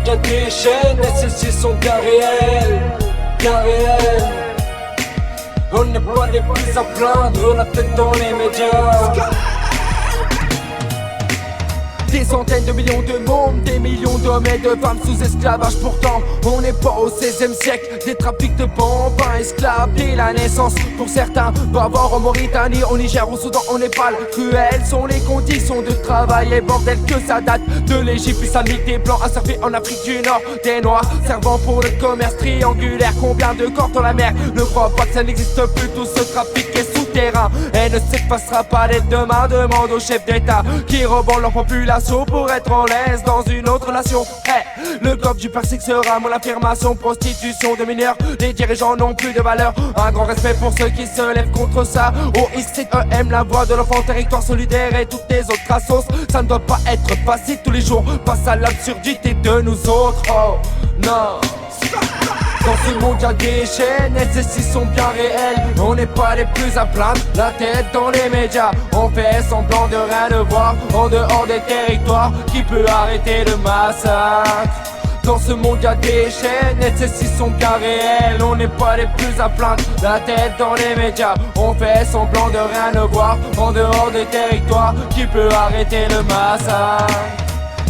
y a des chaînes et celles-ci sont bien réelles, bien réelles. On n'est pas les plus à plaindre, la tête dans les médias. Des centaines de millions de mômes, des millions d'hommes et de femmes sous esclavage. Pourtant, on n'est pas au 16e siècle. Des trafics de bambins, esclaves dès la naissance. Pour certains, Bavard en Mauritanie, au Niger, au Soudan, au Népal. Cruelles sont les conditions de travail et bordel que ça date de l'Égypte islamique. Des blancs asservis en Afrique du Nord, des noirs servant pour le commerce triangulaire. Combien de corps dans la mer? Ne crois pas que ça n'existe plus, tout ce trafic est souterrain et ne s'effacera pas dès demain. Demande aux chefs d'État qui revendent leur population pour être en l'aise dans une autre nation. Hey, le coffre du Persique sera mon affirmation. Prostitution de mineurs, les dirigeants n'ont plus de valeur. Un grand respect pour ceux qui se lèvent contre ça. OXCEM, la voix de l'enfant, territoire solidaire et toutes les autres assos. Ça ne doit pas être facile tous les jours, passe à l'absurdité de nous autres. Oh non. Dans ce monde y'a des chaînes et celles-ci sont bien réelles. On n'est pas les plus à plaindre, la tête dans les médias. On fait semblant de rien ne voir en dehors des territoires. Qui peut arrêter le massacre? Dans ce monde y'a des chaînes et celles-ci sont bien réelles. On n'est pas les plus à plaindre, la tête dans les médias. On fait semblant de rien ne voir en dehors des territoires. Qui peut arrêter le massacre?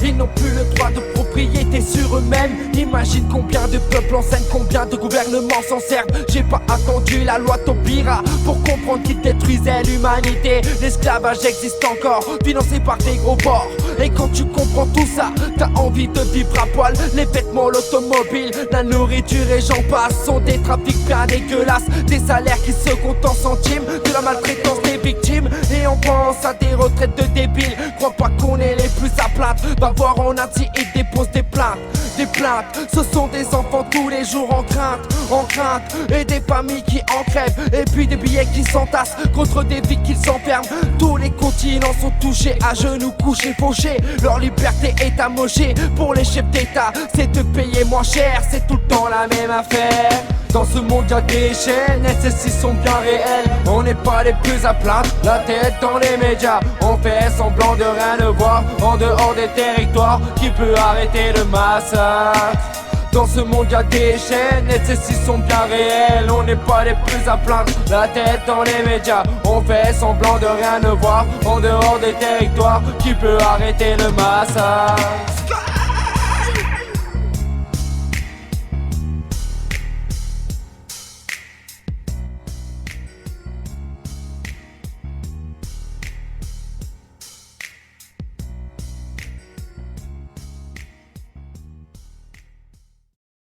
Ils n'ont plus le droit de propriété sur eux-mêmes. Imagine combien de peuples en scène, combien de gouvernements s'en servent. J'ai pas attendu la loi Taubira pour comprendre qu'ils détruisaient l'humanité. L'esclavage existe encore, financé par des gros porcs. Et quand tu comprends tout ça, t'as envie de vivre à poil. Les vêtements, l'automobile, la nourriture et j'en passe sont des trafics bien dégueulasses. Des salaires qui se comptent en centimes, de la maltraitance des victimes. Et on pense à des retraites de débiles. Crois pas qu'on est les plus à plaindre. Va voir en Asie et dépose des plaintes. Des plaintes, ce sont des enfants tous les jours en crainte. Et des familles qui en crèvent. Et puis des billets qui s'entassent contre des vies qu'ils s'enferment. Tous les continents sont touchés, à genoux couchés, fauchés. Leur liberté est amochée. Pour les chefs d'État, c'est de payer moins cher. C'est tout le temps la même affaire. Dans ce monde y'a des chaînes et celles-ci sont bien réelles. On n'est pas les plus à plaindre, la tête dans les médias. On fait semblant de rien ne voir en dehors des territoires. Qui peut arrêter le massacre? Dans ce monde y'a des chaînes et celles-ci sont bien réelles. On n'est pas les plus à plaindre, la tête dans les médias. On fait semblant de rien ne voir en dehors des territoires. Qui peut arrêter le massacre?